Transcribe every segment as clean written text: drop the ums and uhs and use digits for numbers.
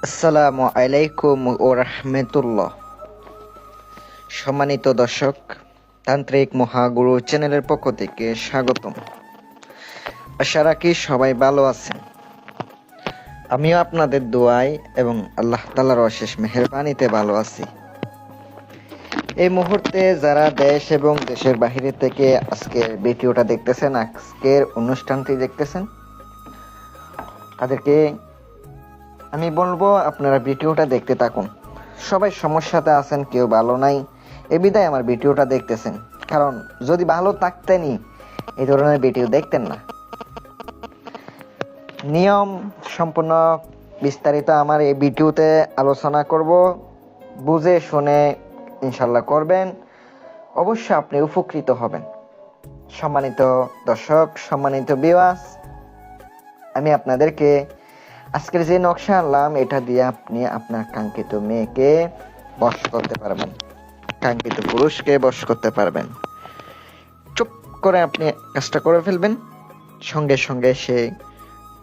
আসসালামু আলাইকুম ও রাহমাতুল্লাহ। সম্মানিত দর্শক, তান্ত্রিক মহাগুরু চ্যানেলের পক্ষ থেকে স্বাগতম। আশা রাখি সবাই ভালো আছেন। আমিও আপনাদের দোয়ায় এবং আল্লাহ তাআলার অশেষ মেহেরবানিতে ভালো আছি। এই মুহূর্তে যারা দেশ এবং দেশের বাহিরে থেকে আজকের ভিডিওটা দেখতেছেন, আজকের অনুষ্ঠানটি দেখতেছেন, তাদেরকে আমি বলবো আপনারা ভিডিওটা দেখতে থাকুন। সবাই সমস্যাতে আছেন, কেউ ভালো নাই, এ বিধায় আমার ভিডিওটা দেখতেছেন। কারণ যদি ভালো থাকতেনই এই ধরনের ভিডিও দেখতেন না। নিয়ম সম্পূর্ণ বিস্তারিত আমার এই ভিডিওতে আলোচনা করব। বুঝে শুনে ইনশাল্লাহ করবেন, অবশ্যই আপনি উপকৃত হবেন। সম্মানিত দর্শক, সম্মানিত ভিউয়ার্স, আমি আপনাদেরকে আজকের যে নকশা আনলাম, এটা দিয়ে আপনি আপনার কাঙ্ক্ষিত মেয়েকে বশ করতে পারবেন, কাঙ্ক্ষিত পুরুষকে বশ করতে পারবেন। চুপ করে আপনি কাজটা করে ফেলবেন, সঙ্গে সঙ্গে সে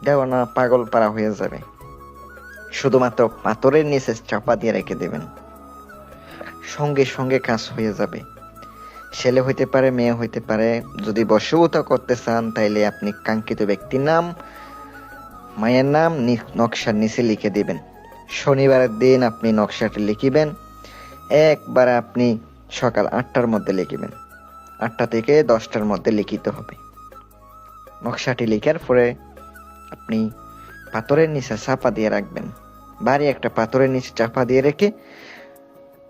দেওয়ানা পাগল পারা হয়ে যাবে। শুধুমাত্র পাথরের নিচে চাপা দিয়ে রেখে দেবেন, সঙ্গে সঙ্গে কাজ হয়ে যাবে। ছেলে হইতে পারে, মেয়ে হইতে পারে। যদি বশীভূত করতে চান তাইলে আপনি কাঙ্ক্ষিত ব্যক্তির নাম, মায়ের নাম নকশার নিচে লিখে দিবেন। শনিবারের দিন আপনি নকশাটি লিখিবেন। একবারে আপনি সকাল 8টার মধ্যে লিখিবেন। 8টা থেকে 10টার মধ্যে লিখিতে হবে। নকশাটি লিখার পরে আপনি পাথরের নিচে চাপা দিয়ে রাখবেন। ভারী একটা পাথরের নিচে চাপা দিয়ে রেখে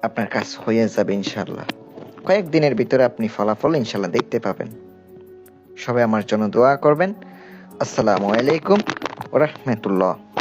আপনার কাজ হয়ে যাবে ইনশাল্লাহ। কয়েকদিনের ভিতরে আপনি ফলাফল ইনশাল্লাহ দেখতে পাবেন। সবাই আমার জন্য দোয়া করবেন। আসসালামু আলাইকুম ওয়া রাহমাতুল্লাহ।